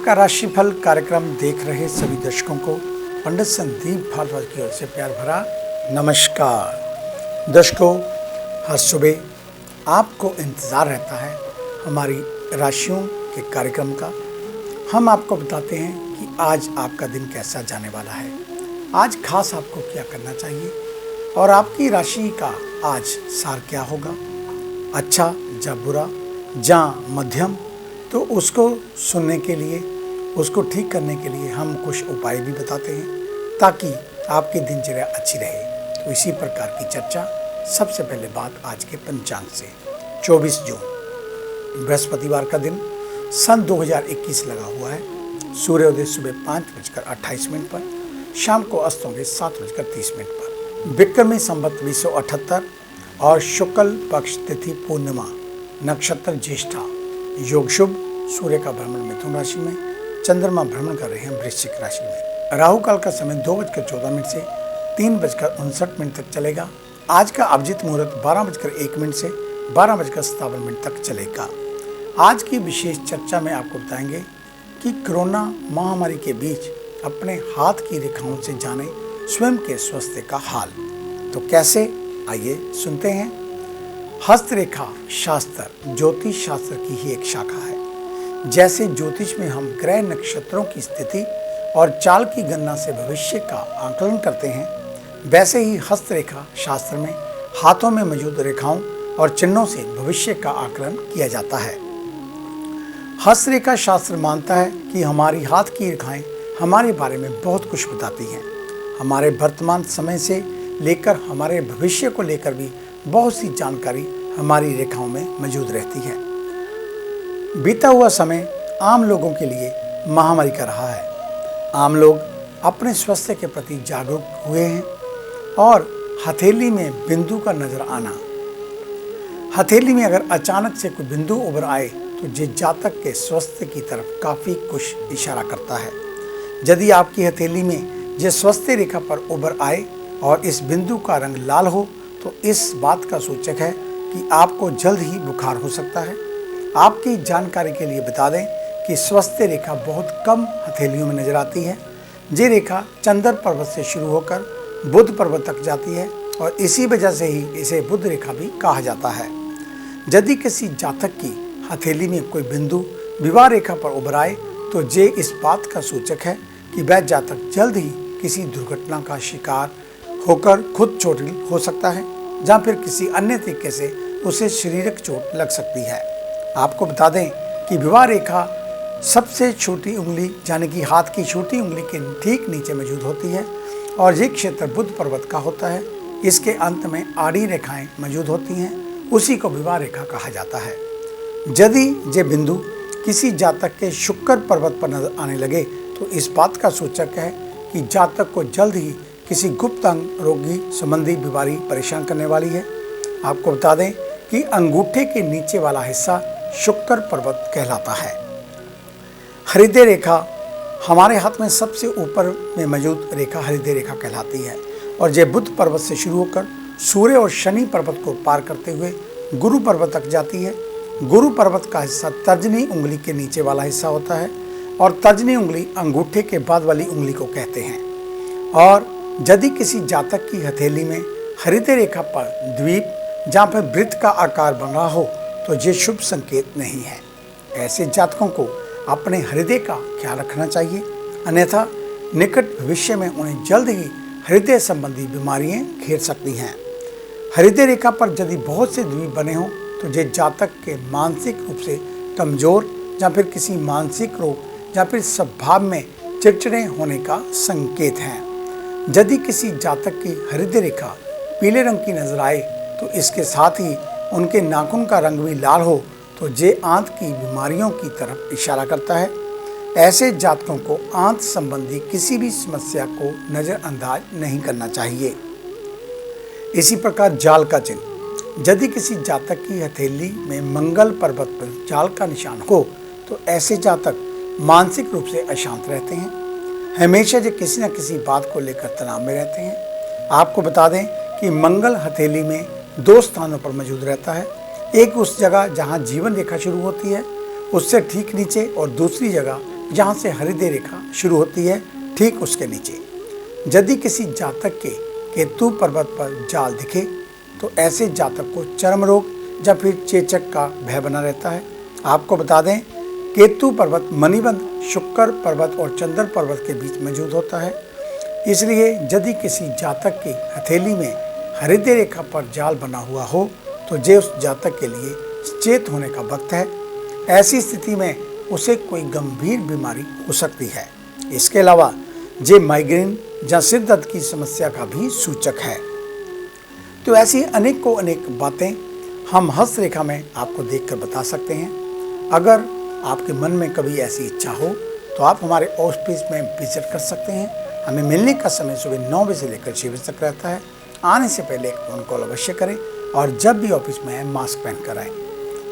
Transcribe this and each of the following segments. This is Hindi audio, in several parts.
आपका राशिफल कार्यक्रम देख रहे सभी दर्शकों को पंडित संदीप भारद्वाज की ओर से प्यार भरा नमस्कार। दर्शकों, हर सुबह आपको इंतज़ार रहता है हमारी राशियों के कार्यक्रम का। हम आपको बताते हैं कि आज आपका दिन कैसा जाने वाला है, आज खास आपको क्या करना चाहिए और आपकी राशि का आज सार क्या होगा, अच्छा या बुरा या मध्यम। तो उसको सुनने के लिए, उसको ठीक करने के लिए हम कुछ उपाय भी बताते हैं ताकि आपकी दिनचर्या अच्छी रहे। तो इसी प्रकार की चर्चा। सबसे पहले बात आज के पंचांग से। 24 जून बृहस्पतिवार का दिन सन 2021 लगा हुआ है। सूर्योदय सुबह 5:28 पर, शाम को अस्त होंगे 7:30 पर। विक्रमी संवत 2078 और शुक्ल पक्ष तिथि पूर्णिमा, नक्षत्र ज्येष्ठा, योग शुभ। सूर्य का भ्रमण मिथुन राशि में, चंद्रमा भ्रमण कर रहे हैं वृश्चिक राशि में। राहु काल का समय 2:14 से 3:59 तक चलेगा। आज का अभिजीत मुहूर्त 12:01 से 12:57 तक चलेगा। आज की विशेष चर्चा में आपको बताएंगे कि कोरोना महामारी के बीच अपने हाथ की रेखाओं से जाने स्वयं के स्वास्थ्य का हाल। तो कैसे, आइए सुनते हैं। हस्तरेखा शास्त्र ज्योतिष शास्त्र की ही एक शाखा है। जैसे ज्योतिष में हम ग्रह नक्षत्रों की स्थिति और चाल की गणना से भविष्य का आकलन करते हैं, वैसे ही हस्तरेखा शास्त्र में हाथों में मौजूद रेखाओं और चिन्हों से भविष्य का आकलन किया जाता है। हस्तरेखा शास्त्र मानता है कि हमारी हाथ की रेखाएं हमारे बारे में बहुत कुछ बताती हैं। हमारे वर्तमान समय से लेकर हमारे भविष्य को लेकर भी बहुत सी जानकारी हमारी रेखाओं में मौजूद रहती है। बीता हुआ समय आम लोगों के लिए महामारी का रहा है। आम लोग अपने स्वास्थ्य के प्रति जागरूक हुए हैं और हथेली में बिंदु का नजर आना, हथेली में अगर अचानक से कोई बिंदु उभर आए तो ये जातक के स्वास्थ्य की तरफ काफ़ी कुछ इशारा करता है। यदि आपकी हथेली में ये स्वास्थ्य रेखा पर उभर आए और इस बिंदु का रंग लाल हो तो इस बात का सूचक है कि आपको जल्द ही बुखार हो सकता है। आपकी जानकारी के लिए बता दें कि स्वास्थ्य रेखा बहुत कम हथेलियों में नजर आती है। ये रेखा चंद्र पर्वत से शुरू होकर बुध पर्वत तक जाती है और इसी वजह से ही इसे बुध रेखा भी कहा जाता है। यदि किसी जातक की हथेली में कोई बिंदु विवाह रेखा पर उभर आए तो ये इस बात का सूचक है कि वह जातक जल्द ही किसी दुर्घटना का शिकार होकर खुद चोटिल हो सकता है या फिर किसी अन्य तरीके से उसे शारीरिक चोट लग सकती है। आपको बता दें कि विवाह रेखा सबसे छोटी उंगली यानी कि हाथ की छोटी उंगली के ठीक नीचे मौजूद होती है और ये क्षेत्र बुध पर्वत का होता है। इसके अंत में आड़ी रेखाएं मौजूद होती हैं, उसी को विवाह रेखा कहा जाता है। यदि ये बिंदु किसी जातक के शुक्र पर्वत पर नजर आने लगे तो इस बात का सूचक है कि जातक को जल्द ही किसी गुप्त अंग रोगी संबंधी बीमारी परेशान करने वाली है। आपको बता दें कि अंगूठे के नीचे वाला हिस्सा शुक्र पर्वत कहलाता है। हृदय रेखा हमारे हाथ में सबसे ऊपर में मौजूद रेखा हृदय रेखा कहलाती है और ये बुध पर्वत से शुरू होकर सूर्य और शनि पर्वत को पार करते हुए गुरु पर्वत तक जाती है। गुरु पर्वत का हिस्सा तर्जनी उंगली के नीचे वाला हिस्सा होता है और तर्जनी उंगली अंगूठे के बाद वाली उंगली को कहते हैं। और यदि किसी जातक की हथेली में हृदय रेखा पर द्वीप जहाँ पर वृत्त का आकार बन रहा हो तो ये शुभ संकेत नहीं है। ऐसे जातकों को अपने हृदय का ख्याल रखना चाहिए, अन्यथा निकट भविष्य में उन्हें जल्द ही हृदय संबंधी बीमारियां घेर सकती हैं। हृदय रेखा पर यदि बहुत से द्वीप बने हों तो ये जातक के मानसिक रूप से कमजोर या फिर किसी मानसिक रोग या फिर स्वभाव में चिड़चिड़े होने का संकेत है। यदि किसी जातक की हृदय रेखा पीले रंग की नजर आए तो इसके साथ ही उनके नाखून का रंग भी लाल हो तो ये आंत की बीमारियों की तरफ इशारा करता है। ऐसे जातकों को आंत संबंधी किसी भी समस्या को नज़रअंदाज नहीं करना चाहिए। इसी प्रकार जाल का चिन्ह, यदि किसी जातक की हथेली में मंगल पर्वत पर जाल का निशान हो तो ऐसे जातक मानसिक रूप से अशांत रहते हैं, हमेशा जो किसी न किसी बात को लेकर तनाव में रहते हैं। आपको बता दें कि मंगल हथेली में 2 स्थानों पर मौजूद रहता है, एक उस जगह जहां जीवन रेखा शुरू होती है उससे ठीक नीचे और दूसरी जगह जहाँ से हृदय रेखा शुरू होती है ठीक उसके नीचे। यदि किसी जातक के केतु पर्वत पर जाल दिखे तो ऐसे जातक को चर्म रोग या फिर चेचक का भय बना रहता है। आपको बता दें, केतु पर्वत मणिबंध शुक्र पर्वत और चंद्र पर्वत के बीच मौजूद होता है। इसलिए यदि किसी जातक की हथेली में हृदय रेखा पर जाल बना हुआ हो तो ये उस जातक के लिए चेत होने का वक्त है। ऐसी स्थिति में उसे कोई गंभीर बीमारी हो सकती है। इसके अलावा ये माइग्रेन या सिर दर्द की समस्या का भी सूचक है। तो ऐसी अनेक बातें हम हस्तरेखा में आपको देखकर बता सकते हैं। अगर आपके मन में कभी ऐसी इच्छा हो तो आप हमारे ऑफिस में विजिट कर सकते हैं। हमें मिलने का समय सुबह 9 बजे से लेकर 6 बजे तक रहता है। आने से पहले एक फ़ोन कॉल अवश्य करें और जब भी ऑफिस में आए मास्क पहन कर आएँ।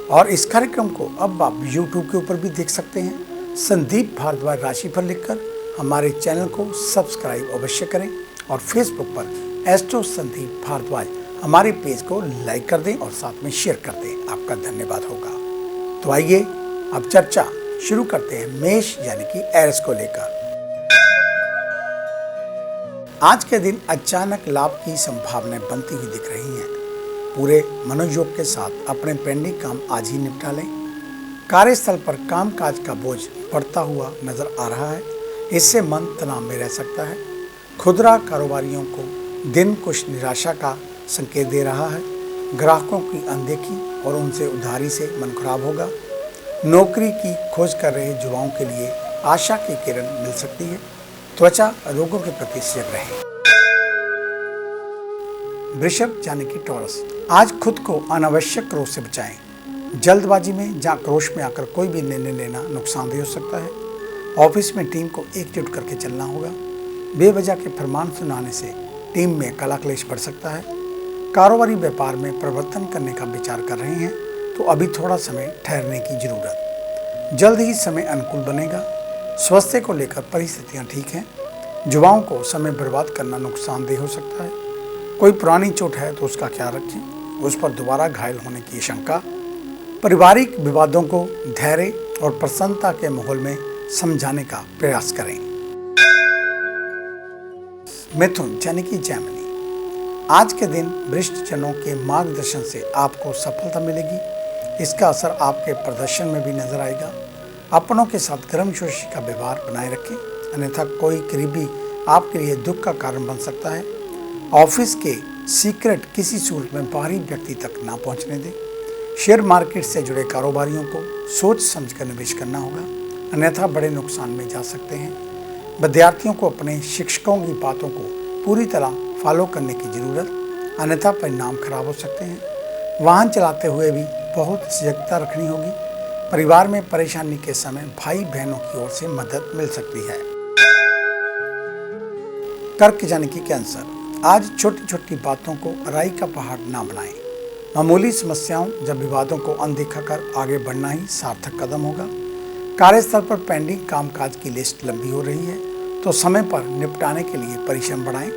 और इस कार्यक्रम को अब आप YouTube के ऊपर भी देख सकते हैं। संदीप भारद्वाज राशिफल लिखकर हमारे चैनल को सब्सक्राइब अवश्य करें और फेसबुक पर एस्ट्रो संदीप भारद्वाज हमारे पेज को लाइक कर दें और साथ में शेयर कर दें। आपका धन्यवाद होगा। तो आइए अब चर्चा शुरू करते हैं मेष यानी कि एरिस को लेकर। आज के दिन अचानक लाभ की संभावनाएं बनती हुई दिख रही हैं। पूरे मनोयोग के साथ अपने पेंडिंग काम आज ही निपटा लें। कार्यस्थल पर कामकाज का बोझ बढ़ता हुआ नजर आ रहा है। इससे मन तनाव में रह सकता है। खुदरा कारोबारियों को दिन कुछ निराशा का संकेत दे रहा है। ग्राहकों की अनदेखी और उनसे उधारी से मन खराब होगा। नौकरी की खोज कर रहे युवाओं के लिए आशा की किरण मिल सकती है। त्वचा रोगों के प्रति सजग रहें। वृषभ यानी कि टॉरस, आज खुद को अनावश्यक क्रोध से बचाएं। जल्दबाजी में या क्रोध में आकर कोई भी निर्णय लेना नुकसानदेह हो सकता है। ऑफिस में टीम को एकजुट करके चलना होगा। बेवजह के फरमान सुनाने से टीम में कलाक्लेश बढ़ सकता है। कारोबारी व्यापार में परिवर्तन करने का विचार कर रहे हैं तो अभी थोड़ा समय ठहरने की जरूरत। जल्द ही समय अनुकूल बनेगा। स्वास्थ्य को लेकर परिस्थितियां ठीक हैं। युवाओं को समय बर्बाद करना नुकसानदेह हो सकता है। कोई पुरानी चोट है तो उसका ख्याल रखें, उस पर दोबारा घायल होने की शंका। पारिवारिक विवादों को धैर्य और प्रसन्नता के माहौल में समझाने का प्रयास करें। मिथुन यानी कि जैमिनी, आज के दिन वरिष्ठ जनों के मार्गदर्शन से आपको सफलता मिलेगी। इसका असर आपके प्रदर्शन में भी नजर आएगा। अपनों के साथ गर्मजोशी का व्यवहार बनाए रखें, अन्यथा कोई करीबी आपके लिए दुख का कारण बन सकता है। ऑफिस के सीक्रेट किसी सूरत में बाहरी व्यक्ति तक ना पहुंचने दें। शेयर मार्केट से जुड़े कारोबारियों को सोच समझकर निवेश करना होगा, अन्यथा बड़े नुकसान में जा सकते हैं। विद्यार्थियों को अपने शिक्षकों की बातों को पूरी तरह फॉलो करने की ज़रूरत, अन्यथा परिणाम खराब हो सकते हैं। वाहन चलाते हुए भी बहुत सजगता रखनी होगी। परिवार में परेशानी के समय भाई बहनों की ओर से मदद मिल सकती है। कर्क यानी कि कैंसर, आज छोटी छोटी बातों को राई का पहाड़ ना बनाएं। मामूली समस्याओं या विवादों को अनदेखा कर आगे बढ़ना ही सार्थक कदम होगा। कार्यस्थल पर पेंडिंग कामकाज की लिस्ट लंबी हो रही है तो समय पर निपटाने के लिए परिश्रम बढ़ाएं।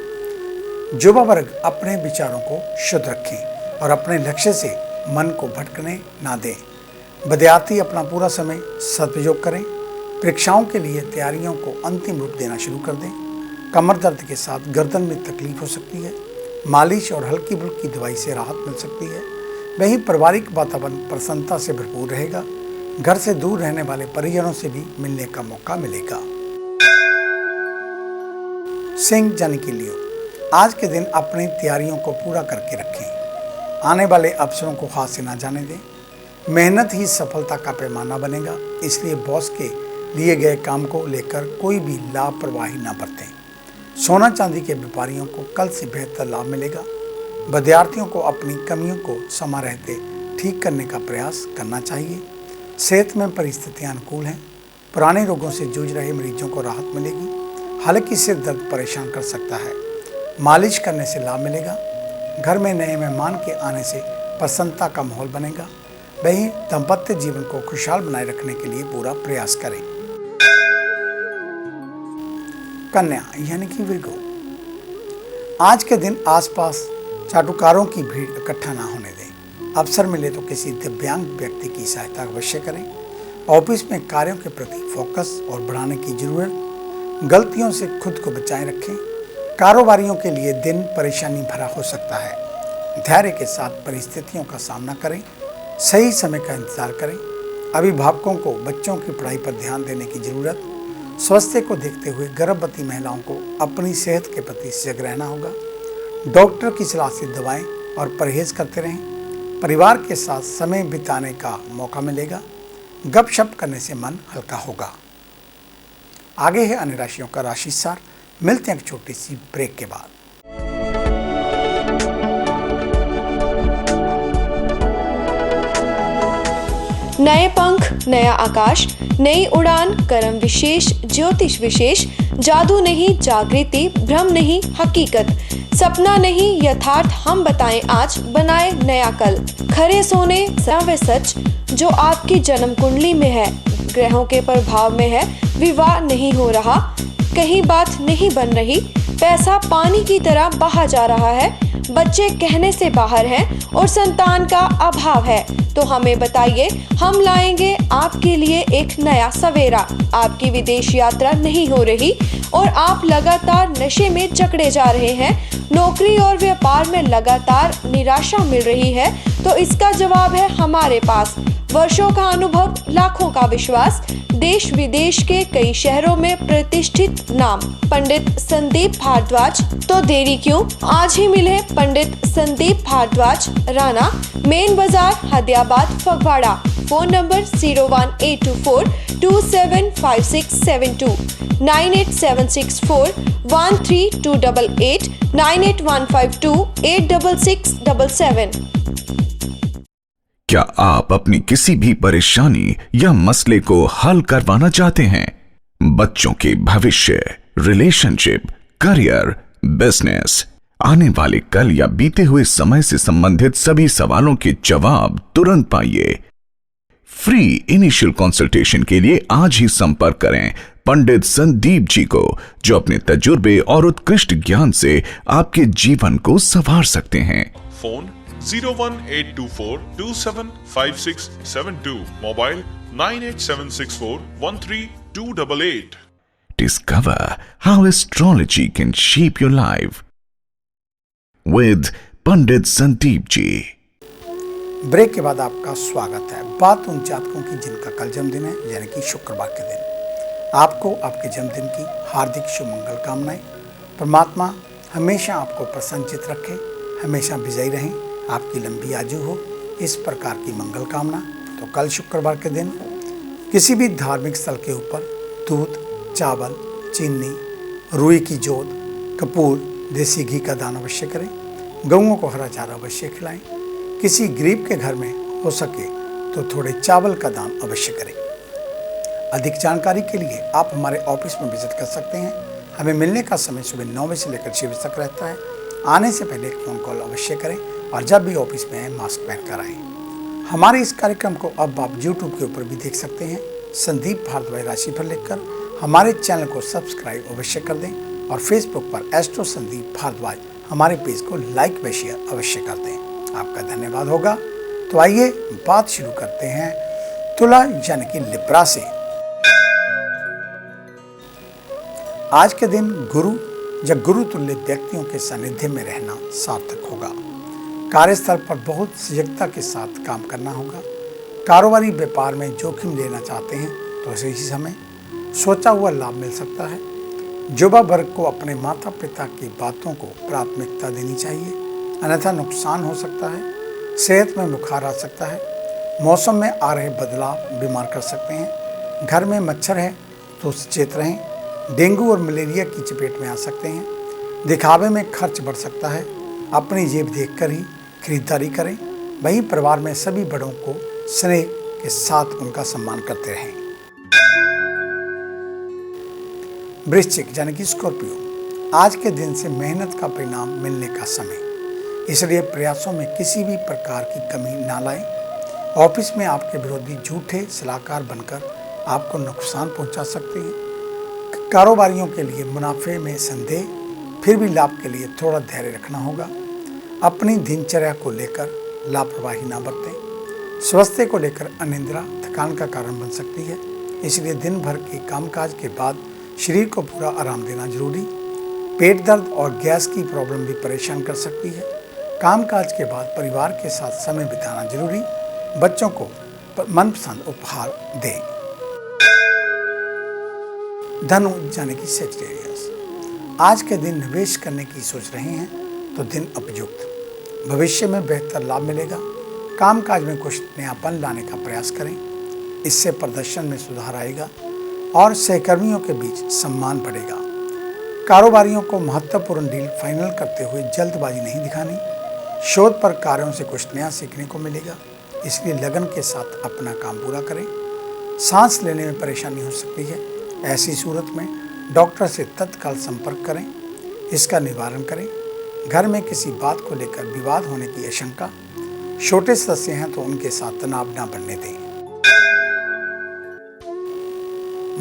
युवा वर्ग अपने विचारों को शुद्ध रखें और अपने लक्ष्य से मन को भटकने ना दें। विद्यार्थी अपना पूरा समय सदुपयोग करें। परीक्षाओं के लिए तैयारियों को अंतिम रूप देना शुरू कर दें। कमर दर्द के साथ गर्दन में तकलीफ हो सकती है। मालिश और हल्की फुल्की दवाई से राहत मिल सकती है। वहीं पारिवारिक वातावरण प्रसन्नता से भरपूर रहेगा। घर से दूर रहने वाले परिजनों से भी मिलने का मौका मिलेगा। सिंह यानी कि लियो, आज के दिन अपनी तैयारियों को पूरा करके रखें। आने वाले अवसरों को हाथ से ना जाने दें। मेहनत ही सफलता का पैमाना बनेगा, इसलिए बॉस के लिए गए काम को लेकर कोई भी लापरवाही ना बरतें। सोना चांदी के व्यापारियों को कल से बेहतर लाभ मिलेगा। विद्यार्थियों को अपनी कमियों को समय रहते ठीक करने का प्रयास करना चाहिए। सेहत में परिस्थितियां अनुकूल हैं। पुराने रोगों से जूझ रहे मरीजों को राहत मिलेगी। हालांकि सिर दर्द परेशान कर सकता है। मालिश करने से लाभ मिलेगा। घर में नए मेहमान के आने से प्रसन्नता का माहौल बनेगा। वहीं दाम्पत्य जीवन को खुशहाल बनाए रखने के लिए पूरा प्रयास करें। कन्या यानी कि विर्गो, आज के दिन आसपास चाटुकारों की भीड़ इकट्ठा ना होने दें। अवसर मिले तो किसी दिव्यांग व्यक्ति की सहायता अवश्य करें। ऑफिस में कार्यों के प्रति फोकस और बढ़ाने की जरूरत। गलतियों से खुद को बचाए रखें। कारोबारियों के लिए दिन परेशानी भरा हो सकता है। धैर्य के साथ परिस्थितियों का सामना करें। सही समय का इंतजार करें। अभिभावकों को बच्चों की पढ़ाई पर ध्यान देने की जरूरत। स्वास्थ्य को देखते हुए गर्भवती महिलाओं को अपनी सेहत के प्रति सजग रहना होगा। डॉक्टर की सलाह से दवाएं और परहेज करते रहें। परिवार के साथ समय बिताने का मौका मिलेगा। गपशप करने से मन हल्का होगा। आगे है अन्य राशियों का राशि सार। मिलते हैं एक छोटी सी ब्रेक के बाद। नए पंख, नया आकाश, नई उड़ान, कर्म विशेष, ज्योतिष विशेष, जादू नहीं जागृति, भ्रम नहीं हकीकत, सपना नहीं यथार्थ, हम बताएं आज, बनाए नया कल। खरे सोने व सच जो आपकी जन्म कुंडली में है, ग्रहों के प्रभाव में है, विवाह नहीं हो रहा, कहीं बात नहीं बन रही, पैसा पानी की तरह बहा जा रहा है, बच्चे कहने से बाहर हैं और संतान का अभाव है, तो हमें बताइए, हम लाएंगे आपके लिए एक नया सवेरा। आपकी विदेश यात्रा नहीं हो रही और आप लगातार नशे में जकड़े जा रहे हैं, नौकरी और व्यापार में लगातार निराशा मिल रही है, तो इसका जवाब है हमारे पास। वर्षों का अनुभव, लाखों का विश्वास, देश विदेश के कई शहरों में प्रतिष्ठित नाम पंडित संदीप भारद्वाज। तो देरी क्यों, आज ही मिले पंडित संदीप भारद्वाज, राणा, मेन बाजार, हदियाबाद, फगवाड़ा। Phone number 01824 275672, 98764 13288, 98152 86677। क्या आप अपनी किसी भी परेशानी या मसले को हल करवाना चाहते हैं? बच्चों के भविष्य, रिलेशनशिप, करियर, बिजनेस, आने वाले कल या बीते हुए समय से संबंधित सभी सवालों के जवाब तुरंत पाइए। फ्री इनिशियल कंसल्टेशन के लिए आज ही संपर्क करें पंडित संदीप जी को, जो अपने तजुर्बे और उत्कृष्ट ज्ञान से आपके जीवन को संवार सकते हैं। Phone 01824 275672, mobile 98764 13288। Discover how astrology can shape your life with Pandit Sandeep ji. Break के बाद आपका स्वागत है। बात उन जातकों की जिनका कल जन्मदिन है, यानी कि शुक्रवार के दिन। आपको आपके जन्मदिन की हार्दिक शुभ मंगल कामनाएं। परमात्मा हमेशा आपको प्रसन्नचित रखे, हमेशा विजयी रहें, आपकी लंबी आयु हो, इस प्रकार की मंगल कामना। तो कल शुक्रवार के दिन किसी भी धार्मिक स्थल के ऊपर दूध, चावल, चीनी, रुई की जोत, कपूर, देसी घी का दान अवश्य करें। गऊओं को हरा चारा अवश्य खिलाएं। किसी गरीब के घर में हो सके तो थोड़े चावल का दान अवश्य करें। अधिक जानकारी के लिए आप हमारे ऑफिस में विजिट कर सकते हैं। हमें मिलने का समय सुबह 9 बजे से लेकर 6 बजे तक रहता है। आने से पहले एक फ़ोन कॉल अवश्य करें और जब भी ऑफिस में आए मास्क पहन कर आएँ। हमारे इस कार्यक्रम को अब आप YouTube के ऊपर भी देख सकते हैं। संदीप भारद्वाज राशिफल लिखकर हमारे चैनल को सब्सक्राइब अवश्य कर दें और फेसबुक पर एस्ट्रो संदीप भारद्वाज हमारे पेज को लाइक व शेयर अवश्य कर दें। आपका धन्यवाद होगा। तो आइए बात शुरू करते हैं तुला यानी कि लिब्रा से। आज के दिन गुरु या गुरु तुल्य व्यक्तियों के सानिध्य में रहना सार्थक होगा। कार्यस्थल पर बहुत सजगता के साथ काम करना होगा। कारोबारी व्यापार में जोखिम लेना चाहते हैं तो इसी समय सोचा हुआ लाभ मिल सकता है। युवा वर्ग को अपने माता पिता की बातों को प्राथमिकता देनी चाहिए, अन्यथा नुकसान हो सकता है। सेहत में बुखार आ सकता है। मौसम में आ रहे बदलाव बीमार कर सकते हैं। घर में मच्छर है तो सचेत रहें। डेंगू और मलेरिया की चपेट में आ सकते हैं। दिखावे में खर्च बढ़ सकता है। अपनी जेब देखकर ही खरीदारी करें। वहीं परिवार में सभी बड़ों को स्नेह के साथ उनका सम्मान करते रहें। वृश्चिक यानी कि स्कॉर्पियो, आज के दिन से मेहनत का परिणाम मिलने का समय, इसलिए प्रयासों में किसी भी प्रकार की कमी ना लाएं। ऑफिस में आपके विरोधी झूठे सलाहकार बनकर आपको नुकसान पहुंचा सकते हैं। कारोबारियों के लिए मुनाफे में संदेह, फिर भी लाभ के लिए थोड़ा धैर्य रखना होगा। अपनी दिनचर्या को लेकर लापरवाही ना बरतें। स्वास्थ्य को लेकर अनिद्रा थकान का कारण बन सकती है, इसलिए दिन भर के कामकाज के बाद शरीर को पूरा आराम देना जरूरी। पेट दर्द और गैस की प्रॉब्लम भी परेशान कर सकती है। कामकाज के बाद परिवार के साथ समय बिताना जरूरी। बच्चों को मनपसंद उपहार दें। धनु यानी कि सेजिटेरियस, आज के दिन निवेश करने की सोच रहे हैं तो दिन उपयुक्त। भविष्य में बेहतर लाभ मिलेगा। कामकाज में कुछ नयापन लाने का प्रयास करें, इससे प्रदर्शन में सुधार आएगा और सहकर्मियों के बीच सम्मान बढ़ेगा। कारोबारियों को महत्वपूर्ण डील फाइनल करते हुए जल्दबाजी नहीं दिखानी। शोध पर कार्यों से कुछ नया सीखने को मिलेगा, इसलिए लगन के साथ अपना काम पूरा करें। सांस लेने में परेशानी हो सकती है, ऐसी सूरत में डॉक्टर से तत्काल संपर्क करें, इसका निवारण करें। घर में किसी बात को लेकर विवाद होने की आशंका। छोटे सदस्य हैं तो उनके साथ तनाव न बढ़ने दें।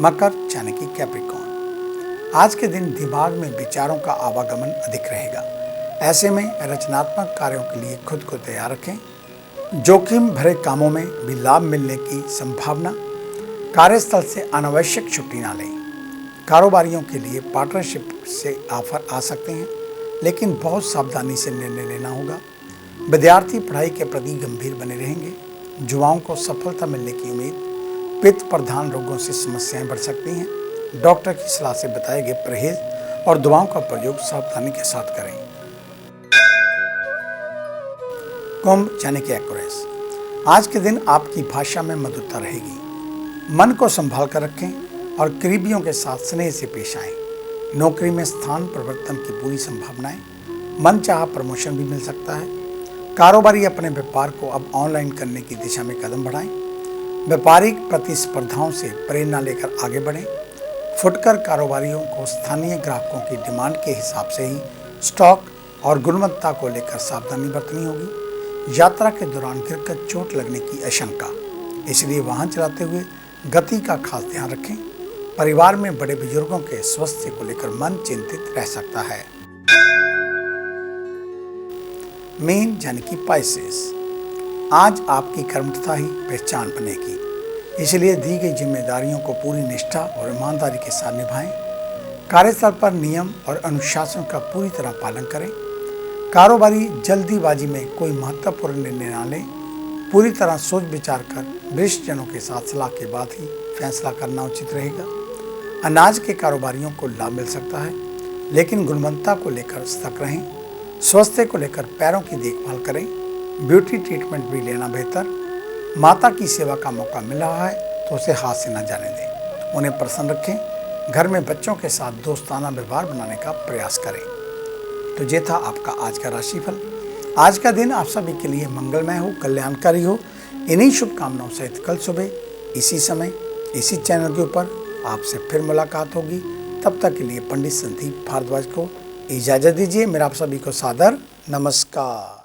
मकर यानी कि कैप्रिकॉर्न, आज के दिन दिमाग में विचारों का आवागमन अधिक रहेगा। ऐसे में रचनात्मक कार्यों के लिए खुद को तैयार रखें। जोखिम भरे कामों में भी लाभ मिलने की संभावना। कार्यस्थल से अनावश्यक छुट्टी ना लें। कारोबारियों के लिए पार्टनरशिप से ऑफर आ सकते हैं, लेकिन बहुत सावधानी से निर्णय लेना होगा। विद्यार्थी पढ़ाई के प्रति गंभीर बने रहेंगे। युवाओं को सफलता मिलने की उम्मीद। पित्त प्रधान रोगों से समस्याएं बढ़ सकती हैं। डॉक्टर की सलाह से बताए गए परहेज और दवाओं का प्रयोग सावधानी के साथ करें। कुंभ यानी कि एक्वेरियस, आज के दिन आपकी भाषा में मधुरता रहेगी। मन को संभाल कर रखें और करीबियों के साथ स्नेह से पेश आएं। नौकरी में स्थान परिवर्तन की पूरी संभावनाएं। मनचाहा प्रमोशन भी मिल सकता है। कारोबारी अपने व्यापार को अब ऑनलाइन करने की दिशा में कदम बढ़ाएं। व्यापारिक प्रतिस्पर्धाओं से प्रेरणा लेकर आगे बढ़ें। फुटकर कारोबारियों को स्थानीय ग्राहकों की डिमांड के हिसाब से ही स्टॉक और गुणवत्ता को लेकर सावधानी बरतनी होगी। यात्रा के दौरान गिरकर चोट लगने की आशंका, इसलिए वाहन चलाते हुए गति का खास ध्यान रखें। परिवार में बड़े बुजुर्गों के स्वास्थ्य को लेकर मन चिंतित रह सकता है। मीन यानी कि पाइसेस, आज आपकी कर्मठता ही पहचान बनेगी, इसलिए दी गई जिम्मेदारियों को पूरी निष्ठा और ईमानदारी के साथ निभाएं। कार्यस्थल पर नियम और अनुशासन का पूरी तरह पालन करें। कारोबारी जल्दीबाजी में कोई महत्वपूर्ण निर्णय न लें। पूरी तरह सोच विचार कर वरिष्ठ जनों के साथ सलाह के बाद ही फैसला करना उचित रहेगा। अनाज के कारोबारियों को लाभ मिल सकता है, लेकिन गुणवत्ता को लेकर सतर्क रहें। स्वास्थ्य को लेकर पैरों की देखभाल करें। ब्यूटी ट्रीटमेंट भी लेना बेहतर। माता की सेवा का मौका मिल रहा है तो उसे हाथ से न जाने दें। उन्हें प्रसन्न रखें। घर में बच्चों के साथ दोस्ताना व्यवहार बनाने का प्रयास करें। तो ये था आपका आज का राशिफल। आज का दिन आप सभी के लिए मंगलमय हो, कल्याणकारी हो। इन्हीं शुभकामनाओं सहित कल सुबह इसी समय इसी चैनल के ऊपर आपसे फिर मुलाकात होगी। तब तक के लिए पंडित संदीप भारद्वाज को इजाज़त दीजिए। मेरा आप सभी को सादर नमस्कार।